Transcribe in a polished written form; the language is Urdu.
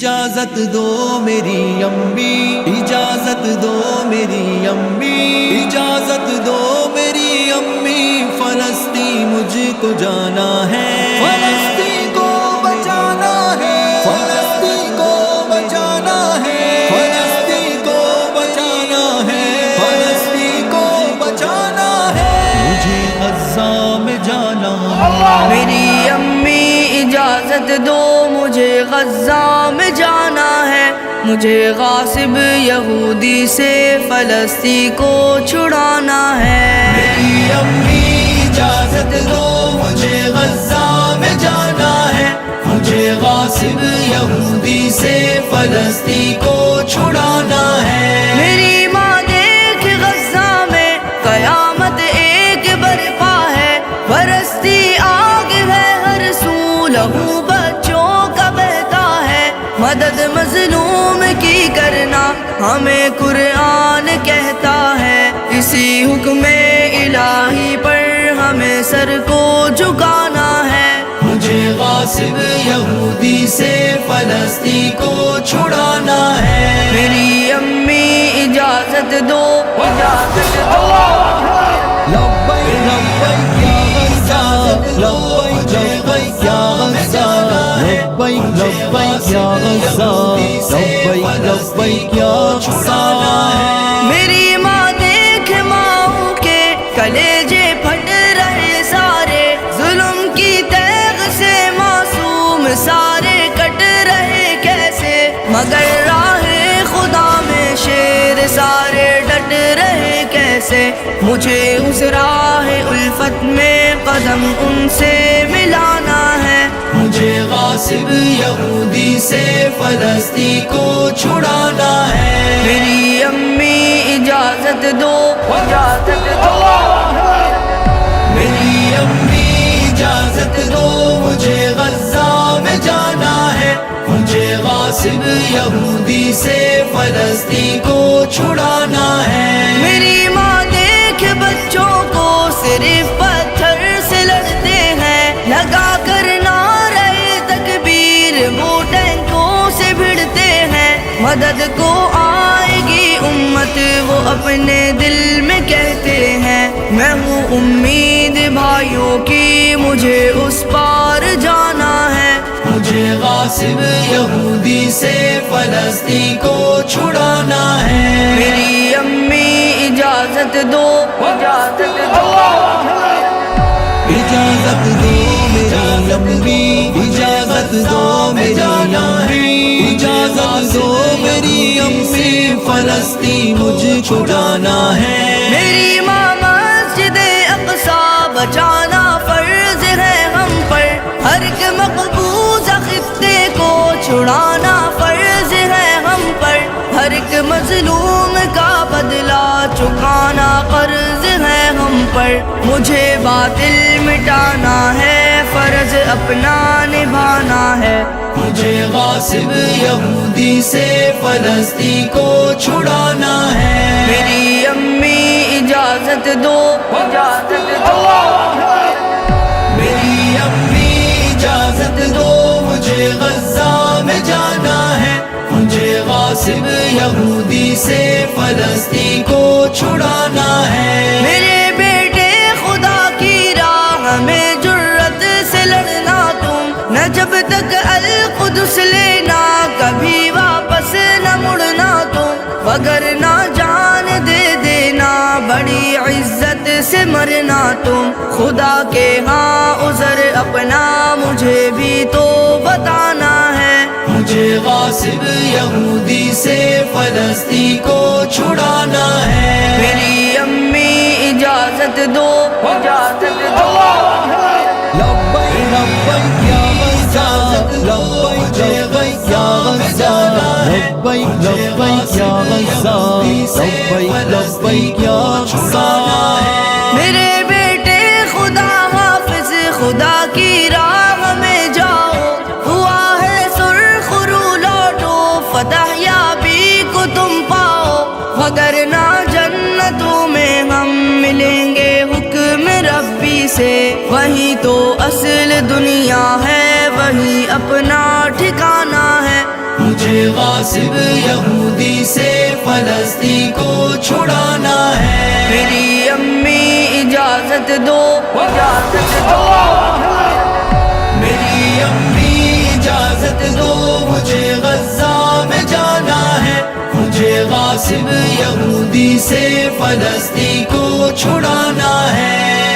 اجازت دو میری امی، اجازت دو میری امی، اجازت دو میری امی، فلسطین مجھ کو جانا ہے، فلسطین کو بچانا ہے، فلسطین کو بچانا ہے، فلسطین کو بچانا ہے، فلسطین کو بچانا ہے، مجھے غزہ میں جانا ہے۔ میری امی اجازت دو مجھے غزہ میں جانا ہے، مجھے غاصب یہودی سے فلسطین کو چھڑانا ہے۔ میری امی اجازت دو مجھے غزہ میں جانا ہے، مجھے غاصب یہودی سے فلسطین کو چھڑانا ہے۔ میری ماں دیکھ غزہ میں قیامت ایک برپا ہے، برستی آگ ہے ہر سو، لہو بچوں کا بہتا ہے، مدد مظلوم کی کرنا ہمیں قرآن کہتا ہے، اسی حکم الہی پر ہمیں سر کو جھکانا ہے۔ مجھے غاصب یہودی سے فلسطین کو چھڑانا ہے۔ میری امی اجازت دو، اجازت دو۔ لبیک لبیک یا غزہ، لبیک لبیک یا غزہ، لبیک لبیک یا غزہ، لبیک لبیک یا غزہ۔ میری ماں دیکھ ماؤں کے کلیجے پھٹ رہے سارے، ظلم کی تیغ سے معصوم سارے کٹ رہے کیسے، مگر راہ خدا میں شیر سارے ڈٹ رہے کیسے، مجھے اس راہ الفت میں قدم ان سے ملانا ہے۔ مجھے غاصب یہودی سے فلسطین کو چھڑانا ہے۔ میری امی اجازت دو، اجازت دو۔ میری امی اجازت دو مجھے غزہ میں جانا ہے، مجھے غاصب یہودی سے فلسطین کو چھڑانا ہے۔ میری ماں دیکھ بچوں کو صرف پتھر سے لڑتے ہیں، لگا کر نعرہ تکبیر وہ ٹینکوں سے بھڑتے ہیں، مدد کو آئے گی امت وہ اپنے دل میں کہتے ہیں، میں ہوں امید بھائیوں کی مجھے اس پار جانا ہے۔ مجھے غاصب یہودی سے فلسطین کو چھڑانا ہے۔ میری امی اجازت دو، اجازت دو۔ اجازت دو میری امی، اجازت دو میری امی، اجازت دو میری امی، فلسطین مجھ کو جانا ہے۔ میری ماں مسجد اقصی بچانا فرض ہے ہم پر، ہر ایک مقبوضہ خطے کو چھڑانا فرض ہے ہم پر، ہر ایک مظلوم کا بدلہ چکانا قرض ہے ہم پر، مجھے باطل مٹانا ہے، فرض اپنا نبھانا ہے۔ مجھے غاصب یہودی سے فلسطین کو چھڑانا ہے۔ میری امی اجازت دو، اجازت دو۔ میری امی اجازت دو مجھے غزہ میں جانا ہے، مجھے غاصب یہودی سے فلسطین کو چھڑانا ہے۔ میرے بیٹے خدا کی راہ میں جرت سے لڑنا تم، نہ جب تک القدس لینا کبھی واپس نہ مڑنا تم، وگرنہ جان دے دینا بڑی عزت سے مرنا تم، خدا کے ہاں عذر اپنا مجھے بھی تو بتانا ہے۔ مجھے غاصب یہودی سے فلسطین کو چھڑانا ہے۔ میری امی اجازت دو، اجازت دو۔ لبیک لبیک یا غزہ، لبیک لبیک یا غزہ، لبیک لبیک یا غزہ، لبیک لبیک یا غزہ۔ میرے بیٹے خدا حافظ خدا کی راہ میں جاؤ، ہوا ہے سرخ رو لوٹو، فتح یابی کو تم پاؤ، وگرنہ جنتوں میں ہم ملیں گے حکم ربی سے، وہی تو اصل دنیا ہے، وہی اپنا ٹھکانہ ہے۔ مجھے غاصب یہودی سے فلسطین کو چھڑانا ہے۔ میری امی اجازت دو، اجازت دو، میری امی اجازت دو، مجھے غزہ میں جانا ہے، مجھے غاصب یہودی سے فلسطین کو چھڑانا ہے۔